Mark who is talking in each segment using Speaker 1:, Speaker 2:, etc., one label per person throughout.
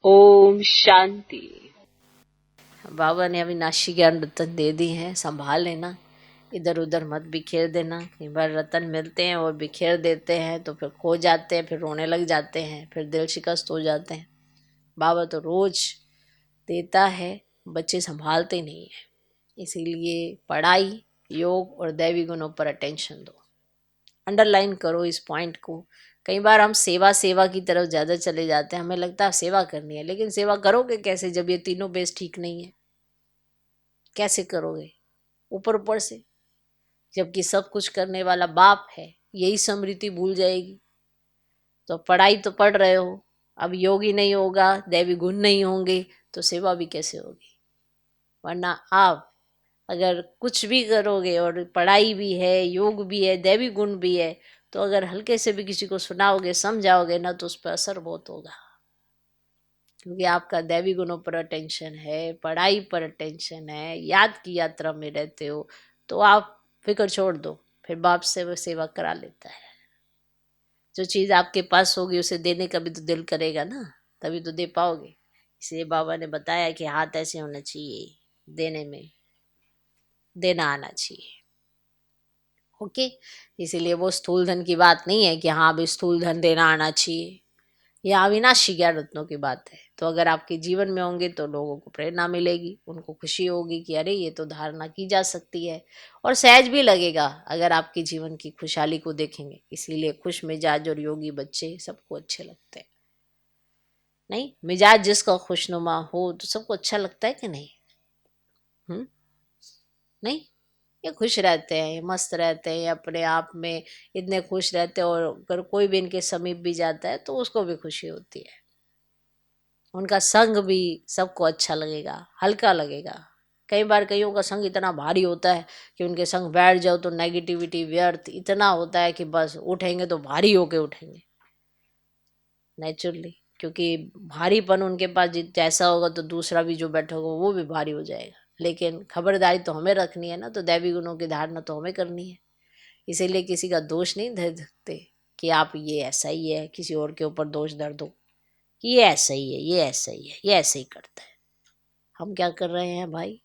Speaker 1: ओम शांति।
Speaker 2: बाबा ने अविनाशी ज्ञान रतन दे दी हैं, संभाल लेना, इधर उधर मत बिखेर देना। कई बार रतन मिलते हैं और बिखेर देते हैं तो फिर खो जाते हैं, फिर रोने लग जाते हैं, फिर दिल शिकस्त हो जाते हैं। बाबा तो रोज देता है, बच्चे संभालते नहीं है। इसीलिए पढ़ाई, योग और दैवी गुणों पर अटेंशन दो। अंडरलाइन करो इस पॉइंट को। कई बार हम सेवा सेवा की तरफ ज़्यादा चले जाते हैं, हमें लगता है सेवा करनी है, लेकिन सेवा करोगे कैसे जब ये तीनों बेस ठीक नहीं है? कैसे करोगे ऊपर ऊपर से, जबकि सब कुछ करने वाला बाप है? यही स्मृति भूल जाएगी। तो पढ़ाई तो पढ़ रहे हो, अब योग ही नहीं होगा, दैवी गुण नहीं होंगे, तो सेवा भी कैसे होगी? वरना आप अगर कुछ भी करोगे और पढ़ाई भी है, योग भी है, दैवी गुण भी है, तो अगर हल्के से भी किसी को सुनाओगे, समझाओगे ना, तो उस पर असर बहुत होगा। क्योंकि आपका दैवी गुणों पर अटेंशन है, पढ़ाई पर अटेंशन है, याद की यात्रा में रहते हो, तो आप फिक्र छोड़ दो, फिर बाप से वो सेवा करा लेता है। जो चीज़ आपके पास होगी उसे देने का भी तो दिल करेगा ना, तभी तो दे पाओगे। इसलिए बाबा ने बताया कि हाथ ऐसे होना चाहिए, देने में देना आना चाहिए। ओके। इसीलिए वो स्थूल धन की बात नहीं है कि हाँ अभी स्थूल धन देना आना चाहिए। यह अविनाशी ज्ञान रत्नों की बात है। तो अगर आपके जीवन में होंगे तो लोगों को प्रेरणा मिलेगी, उनको खुशी होगी कि अरे ये तो धारणा की जा सकती है, और सहज भी लगेगा अगर आपके जीवन की खुशहाली को देखेंगे। इसीलिए खुश मिजाज और योगी बच्चे सबको अच्छे लगते हैं। नहीं, मिजाज जिसका खुशनुमा हो तो सबको अच्छा लगता है कि नहीं? नहीं, ये खुश रहते हैं, ये मस्त रहते हैं, ये अपने आप में इतने खुश रहते हैं, और अगर कोई भी इनके समीप भी जाता है तो उसको भी खुशी होती है। उनका संग भी सबको अच्छा लगेगा, हल्का लगेगा। कई बार कईयों का संग इतना भारी होता है कि उनके संग बैठ जाओ तो नेगेटिविटी व्यर्थ इतना होता है कि बस उठेंगे तो भारी होके उठेंगे नेचुरली। क्योंकि भारीपन उनके पास जैसा होगा तो दूसरा भी जो बैठा होगा वो भी भारी हो जाएगा। लेकिन खबरदारी तो हमें रखनी है ना, तो दैवी गुणों की धारणा तो हमें करनी है। इसीलिए किसी का दोष नहीं धर सकते कि आप ये ऐसा ही है, किसी और के ऊपर दोष धर दो कि ये ऐसा ही है, ये ऐसा ही है, ये ऐसे ही करता है। हम क्या कर रहे हैं भाई?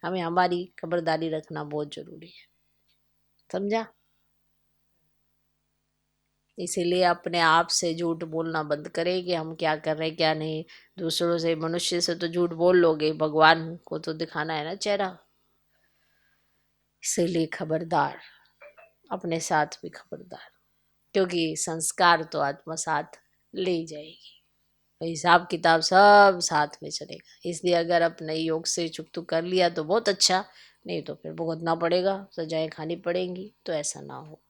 Speaker 2: हमें हमारी खबरदारी रखना बहुत जरूरी है, समझा? इसीलिए अपने आप से झूठ बोलना बंद करें कि हम क्या कर रहे हैं क्या नहीं। दूसरों से, मनुष्य से तो झूठ बोल लोगे, भगवान को तो दिखाना है ना चेहरा। इसीलिए खबरदार, अपने साथ भी खबरदार, क्योंकि संस्कार तो आत्मा साथ ले जाएगी, तो हिसाब किताब सब साथ में चलेगा। इसलिए अगर अपने योग से चुकतुक कर लिया तो बहुत अच्छा, नहीं तो फिर भुगतना पड़ेगा, सजाएं खानी पड़ेंगी। तो ऐसा ना हो।